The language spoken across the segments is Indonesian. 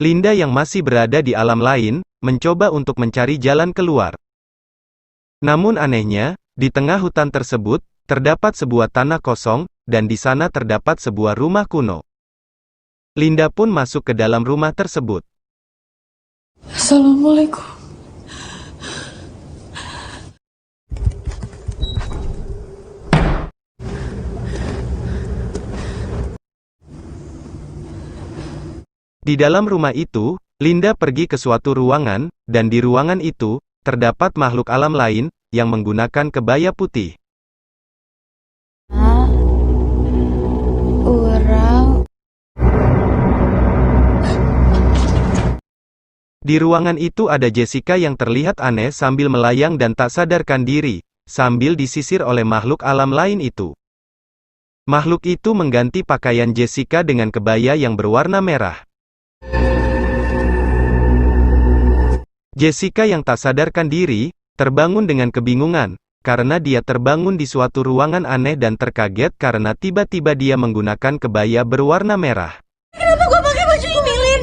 Linda yang masih berada di alam lain, mencoba untuk mencari jalan keluar. Namun anehnya, di tengah hutan tersebut, terdapat sebuah tanah kosong, dan di sana terdapat sebuah rumah kuno. Linda pun masuk ke dalam rumah tersebut. Assalamualaikum. Di dalam rumah itu, Linda pergi ke suatu ruangan, dan di ruangan itu, terdapat makhluk alam lain, yang menggunakan kebaya putih. Di ruangan itu ada Jessica yang terlihat aneh sambil melayang dan tak sadarkan diri, sambil disisir oleh makhluk alam lain itu. Makhluk itu mengganti pakaian Jessica dengan kebaya yang berwarna merah. Jessica yang tak sadarkan diri, terbangun dengan kebingungan, karena dia terbangun di suatu ruangan aneh dan terkaget karena tiba-tiba dia menggunakan kebaya berwarna merah. Kenapa gue pakai baju ini, Lin?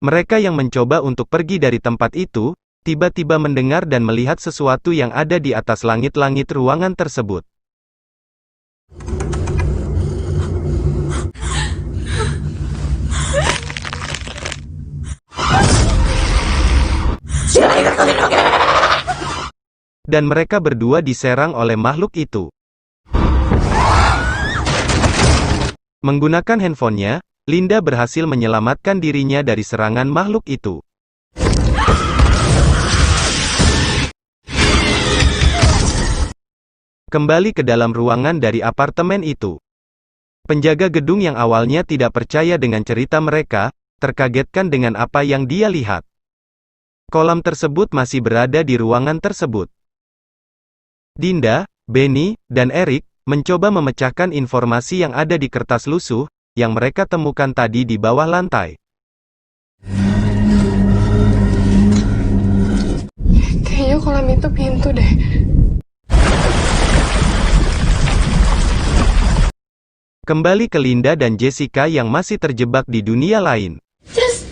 Mereka yang mencoba untuk pergi dari tempat itu, tiba-tiba mendengar dan melihat sesuatu yang ada di atas langit-langit ruangan tersebut. Dan mereka berdua diserang oleh makhluk itu. Menggunakan handphonenya, Linda berhasil menyelamatkan dirinya dari serangan makhluk itu. Kembali ke dalam ruangan dari apartemen itu. Penjaga gedung yang awalnya tidak percaya dengan cerita mereka, terkagetkan dengan apa yang dia lihat. Kolam tersebut masih berada di ruangan tersebut. Dinda, Benny, dan Eric mencoba memecahkan informasi yang ada di kertas lusuh yang mereka temukan tadi di bawah lantai. Kayaknya kolam itu pintu deh. Kembali ke Linda dan Jessica yang masih terjebak di dunia lain. Just.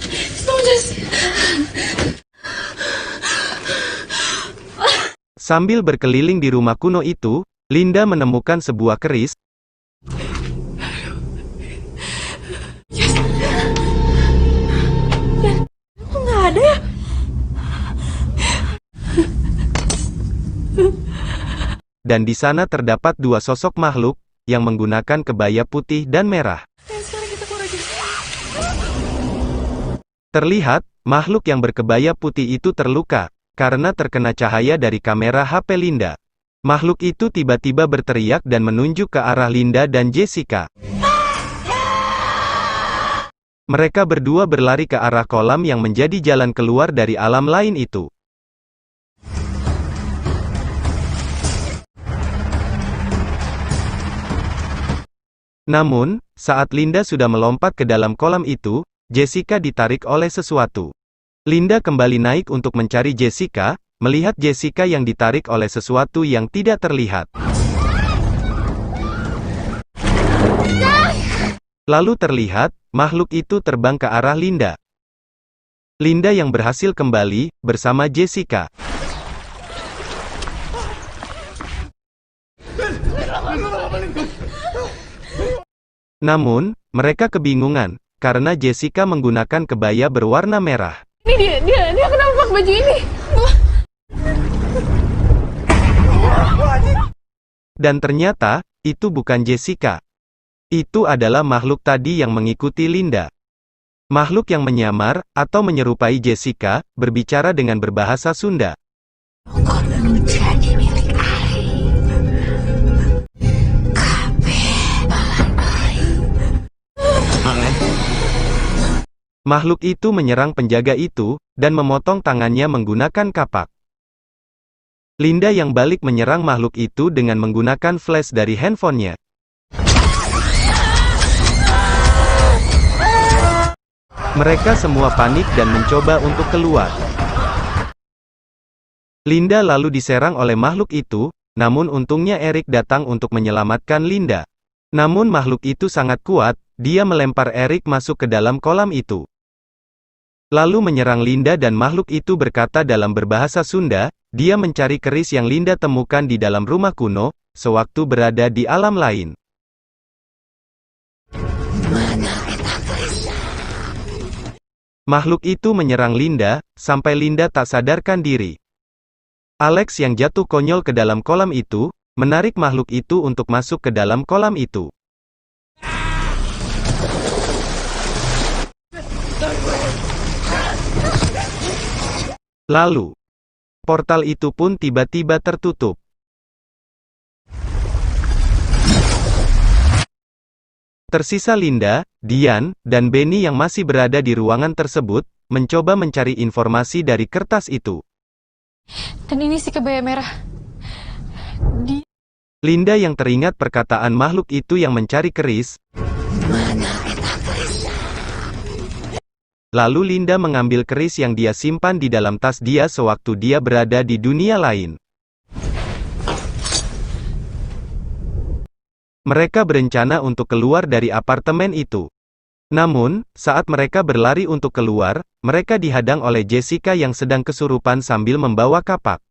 Sambil berkeliling di rumah kuno itu, Linda menemukan sebuah keris. Kok nggak ada? Dan di sana terdapat dua sosok makhluk, yang menggunakan kebaya putih dan merah. Sekarang kita keluar aja. Terlihat, makhluk yang berkebaya putih itu terluka, karena terkena cahaya dari kamera HP Linda. Makhluk itu tiba-tiba berteriak dan menunjuk ke arah Linda dan Jessica. Mereka berdua berlari ke arah kolam yang menjadi jalan keluar dari alam lain itu. Namun, saat Linda sudah melompat ke dalam kolam itu, Jessica ditarik oleh sesuatu. Linda kembali naik untuk mencari Jessica, melihat Jessica yang ditarik oleh sesuatu yang tidak terlihat. Lalu terlihat, makhluk itu terbang ke arah Linda. Linda yang berhasil kembali, bersama Jessica. Namun, mereka kebingungan, karena Jessica menggunakan kebaya berwarna merah. Ini dia kenapa pakai baju ini? Dan ternyata, itu bukan Jessica. Itu adalah makhluk tadi yang mengikuti Linda. Makhluk yang menyamar, atau menyerupai Jessica, berbicara dengan berbahasa Sunda. Makhluk itu menyerang penjaga itu, dan memotong tangannya menggunakan kapak. Linda yang balik menyerang makhluk itu dengan menggunakan flash dari handphonenya. Mereka semua panik dan mencoba untuk keluar. Linda lalu diserang oleh makhluk itu, namun untungnya Eric datang untuk menyelamatkan Linda. Namun makhluk itu sangat kuat, dia melempar Erik masuk ke dalam kolam itu. Lalu menyerang Linda dan makhluk itu berkata dalam berbahasa Sunda, dia mencari keris yang Linda temukan di dalam rumah kuno, sewaktu berada di alam lain. Makhluk itu menyerang Linda, sampai Linda tak sadarkan diri. Alex yang jatuh konyol ke dalam kolam itu, menarik makhluk itu untuk masuk ke dalam kolam itu. Lalu, portal itu pun tiba-tiba tertutup. Tersisa Linda, Dian, dan Benny yang masih berada di ruangan tersebut, mencoba mencari informasi dari kertas itu. Dan ini si kebaya merah. Linda yang teringat perkataan makhluk itu yang mencari keris. Lalu Linda mengambil keris yang dia simpan di dalam tas dia sewaktu dia berada di dunia lain. Mereka berencana untuk keluar dari apartemen itu. Namun, saat mereka berlari untuk keluar, mereka dihadang oleh Jessica yang sedang kesurupan sambil membawa kapak.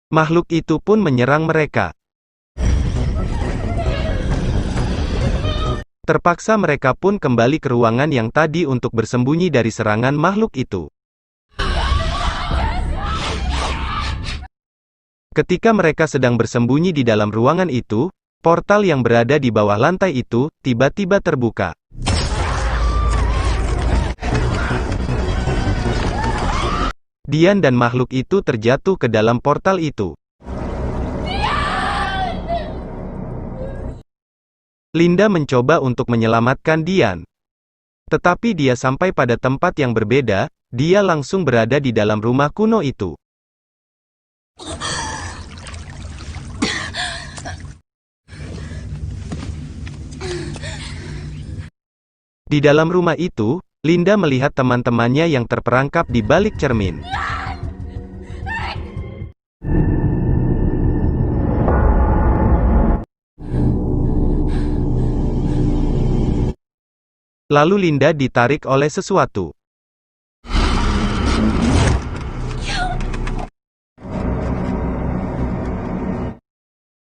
Makhluk itu pun menyerang mereka. Terpaksa mereka pun kembali ke ruangan yang tadi untuk bersembunyi dari serangan makhluk itu. Ketika mereka sedang bersembunyi di dalam ruangan itu, portal yang berada di bawah lantai itu, tiba-tiba terbuka. Dian dan makhluk itu terjatuh ke dalam portal itu. Linda mencoba untuk menyelamatkan Dian. Tetapi dia sampai pada tempat yang berbeda, dia langsung berada di dalam rumah kuno itu. Di dalam rumah itu, Linda melihat teman-temannya yang terperangkap di balik cermin. Lalu Linda ditarik oleh sesuatu.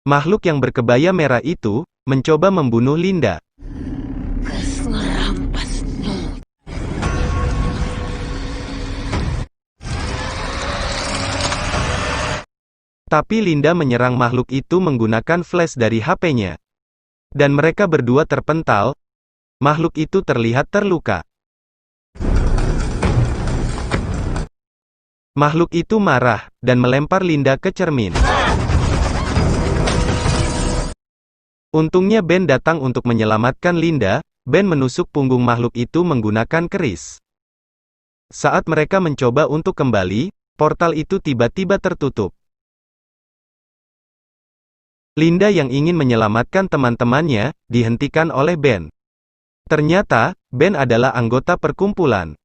Makhluk yang berkebaya merah itu, mencoba membunuh Linda. Tapi Linda menyerang makhluk itu menggunakan flash dari HP-nya. Dan mereka berdua terpental. Makhluk itu terlihat terluka. Makhluk itu marah, dan melempar Linda ke cermin. Untungnya Ben datang untuk menyelamatkan Linda. Ben menusuk punggung makhluk itu menggunakan keris. Saat mereka mencoba untuk kembali, portal itu tiba-tiba tertutup. Linda yang ingin menyelamatkan teman-temannya, dihentikan oleh Ben. Ternyata, Ben adalah anggota perkumpulan.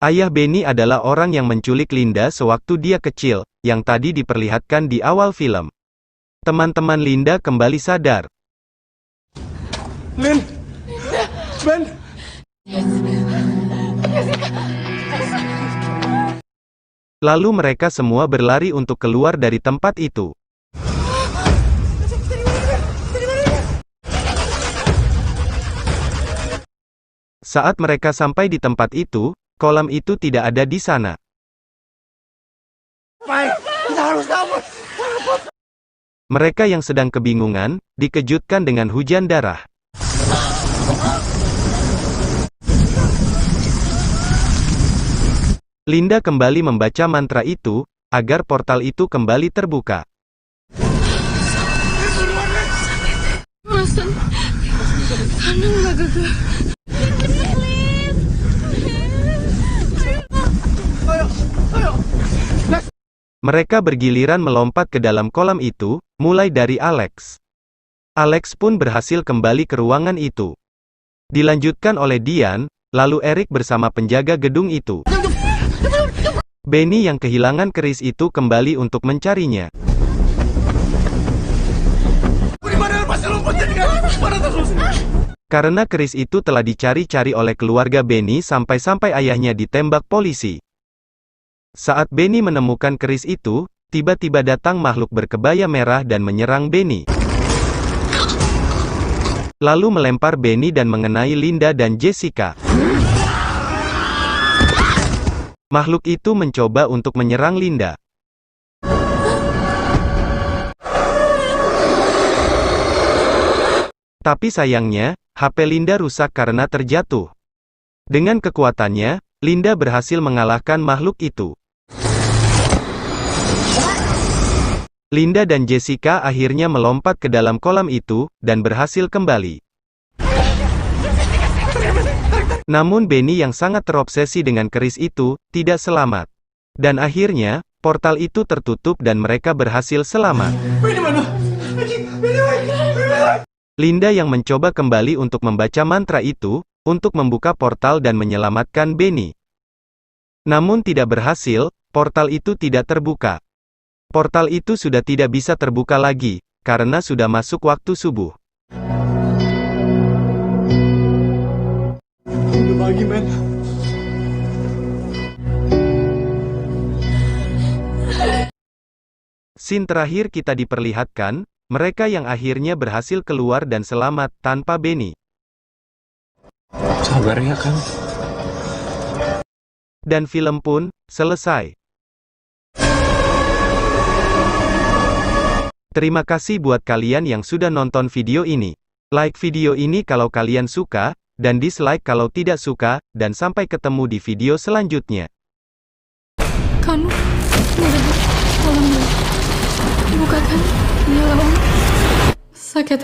Ayah Benny adalah orang yang menculik Linda sewaktu dia kecil, yang tadi diperlihatkan di awal film. Teman-teman Linda kembali sadar. Lin! Ben! Lalu mereka semua berlari untuk keluar dari tempat itu. Saat mereka sampai di tempat itu, kolam itu tidak ada di sana. Baik, kita harus kabur! Mereka yang sedang kebingungan, dikejutkan dengan hujan darah. Linda kembali membaca mantra itu, agar portal itu kembali terbuka. Mereka bergiliran melompat ke dalam kolam itu, mulai dari Alex. Alex pun berhasil kembali ke ruangan itu. Dilanjutkan oleh Dian, lalu Erik bersama penjaga gedung itu. Benny yang kehilangan keris itu kembali untuk mencarinya. Karena keris itu telah dicari-cari oleh keluarga Benny sampai-sampai ayahnya ditembak polisi. Saat Benny menemukan keris itu, tiba-tiba datang makhluk berkebaya merah dan menyerang Benny. Lalu melempar Benny dan mengenai Linda dan Jessica. Makhluk itu mencoba untuk menyerang Linda. Tapi sayangnya, HP Linda rusak karena terjatuh. Dengan kekuatannya, Linda berhasil mengalahkan makhluk itu. Linda dan Jessica akhirnya melompat ke dalam kolam itu, dan berhasil kembali. Namun Benny yang sangat terobsesi dengan keris itu, tidak selamat. Dan akhirnya, portal itu tertutup dan mereka berhasil selamat. Linda yang mencoba kembali untuk membaca mantra itu, untuk membuka portal dan menyelamatkan Benny. Namun tidak berhasil, portal itu tidak terbuka. Portal itu sudah tidak bisa terbuka lagi, karena sudah masuk waktu subuh. Udah pagi, men. Scene terakhir kita diperlihatkan, mereka yang akhirnya berhasil keluar dan selamat tanpa Benny. Sabar ya, Kang. Dan film pun selesai. Terima kasih buat kalian yang sudah nonton video ini. Like video ini kalau kalian suka, dan dislike kalau tidak suka, dan sampai ketemu di video selanjutnya. Kanu, tolong bukakan. Iyalah, Om. Sakit,